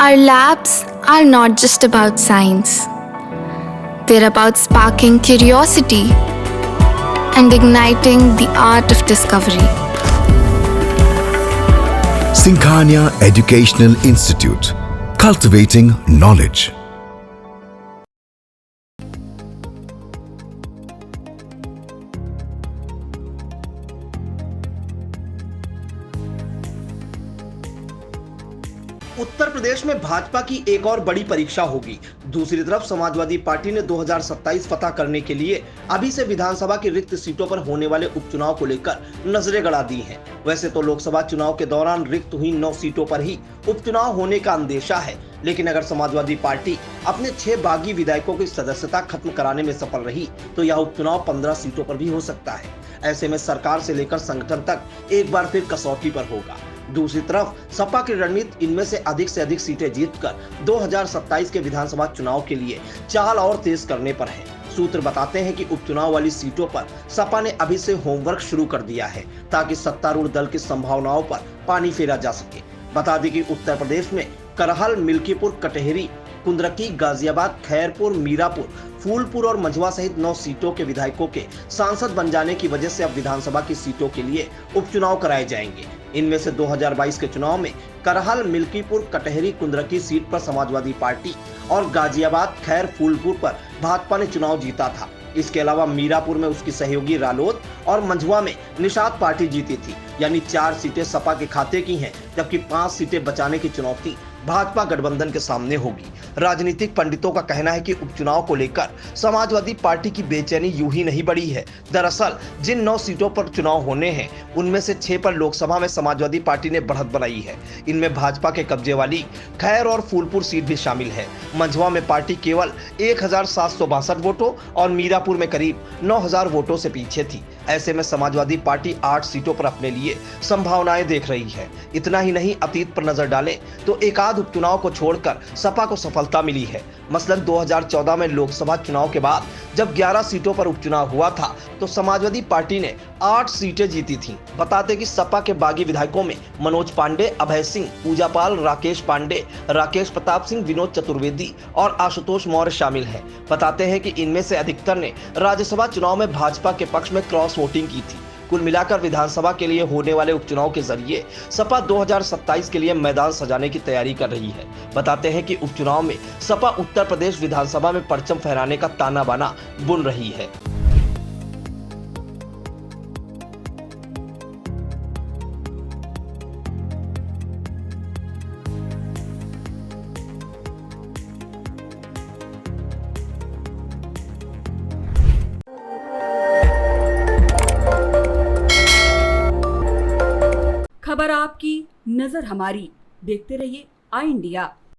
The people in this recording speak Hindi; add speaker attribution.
Speaker 1: Our labs are not just about science, they're about sparking curiosity and igniting the art of discovery.
Speaker 2: Sinkhania Educational Institute, cultivating knowledge.
Speaker 3: Uttar Pradesh में भाजपा की एक और बड़ी परीक्षा होगी। दूसरी तरफ समाजवादी पार्टी ने 2027 फतह करने के लिए अभी से विधानसभा की रिक्त सीटों पर होने वाले उपचुनाव को लेकर नजरें गड़ा दी हैं। वैसे तो लोकसभा चुनाव के दौरान रिक्त हुई 9 सीटों पर ही उपचुनाव होने का अंदेशा है, लेकिन अगर समाजवादी पार्टी अपने 6 बागी विधायकों की सदस्यता खत्म कराने में सफल रही तो यह उपचुनाव 15 सीटों पर भी हो सकता है। ऐसे में सरकार से लेकर संगठन तक एक बार फिर कसौटी पर होगा। दूसरी तरफ सपा की रणनीति इनमें से अधिक सीटें जीतकर 2027 के विधानसभा चुनाव के लिए चाल और तेज करने पर है। सूत्र बताते हैं कि उपचुनाव वाली सीटों पर सपा ने अभी से होमवर्क शुरू कर दिया है ताकि सत्तारूढ़ दल की संभावनाओं पर पानी फेरा जा सके। बता दें कि उत्तर प्रदेश में करहल, मिल्कीपुर, कटहरी, कुंद्रकी, गाजियाबाद, खैरपुर, मीरापुर, फूलपुर और मंझवा सहित 9 सीटों के विधायकों के सांसद बन जाने की वजह से अब विधानसभा की सीटों के लिए उपचुनाव कराए जाएंगे। इनमें से 2022 के चुनाव में करहल, मिल्कीपुर, कटहरी, कुंद्रकी सीट पर समाजवादी पार्टी और गाजियाबाद, खैर, फूलपुर पर भाजपा ने चुनाव जीता था। इसके अलावा मीरापुर में उसकी सहयोगी रालोद और मंझवा में निषाद पार्टी जीती थी। यानी 4 सीटें सपा के खाते की हैं, जबकि 5 सीटें बचाने की चुनौती भाजपा गठबंधन के सामने होगी। राजनीतिक पंडितों का कहना है कि उपचुनाव को लेकर समाजवादी पार्टी की बेचैनी यूं ही नहीं बढ़ी है। दरअसल जिन 9 सीटों पर चुनाव होने हैं उनमें से 6 पर लोकसभा में समाजवादी पार्टी ने बढ़त बनाई है। इनमें भाजपा के कब्जे वाली खैर और फूलपुर सीट भी शामिल है। मंझवा में पार्टी केवल 1762 वोटों और मीरापुर में करीब 9000 वोटों से पीछे थी। ऐसे में समाजवादी पार्टी 8 सीटों पर अपने लिए संभावनाएं देख रही है। इतना ही नहीं, अतीत पर नजर डालें तो एकाध उपचुनाव को छोड़कर सपा को सफलता मिली है। मसलन 2014 में लोकसभा चुनाव के बाद जब 11 सीटों पर उपचुनाव हुआ था तो समाजवादी पार्टी ने 8 सीटें जीती थीं। बताते कि सपा के बागी विधायकों में मनोज पांडे, अभय सिंह, पूजा पाल, राकेश पांडे, राकेश प्रताप सिंह, विनोद चतुर्वेदी और आशुतोष मौर्य शामिल हैं। बताते हैं कि इनमें से अधिकतर ने राज्यसभा चुनाव में भाजपा के पक्ष में क्रॉस वोटिंग की थी। कुल मिलाकर विधानसभा के लिए होने वाले उपचुनाव के जरिए सपा 2027 के लिए मैदान सजाने की तैयारी कर रही है। बताते हैं कि उपचुनाव में सपा उत्तर प्रदेश विधानसभा में परचम फहराने का ताना बाना बुन रही है।
Speaker 4: खबर आपकी, नजर हमारी। देखते रहिए आई इंडिया।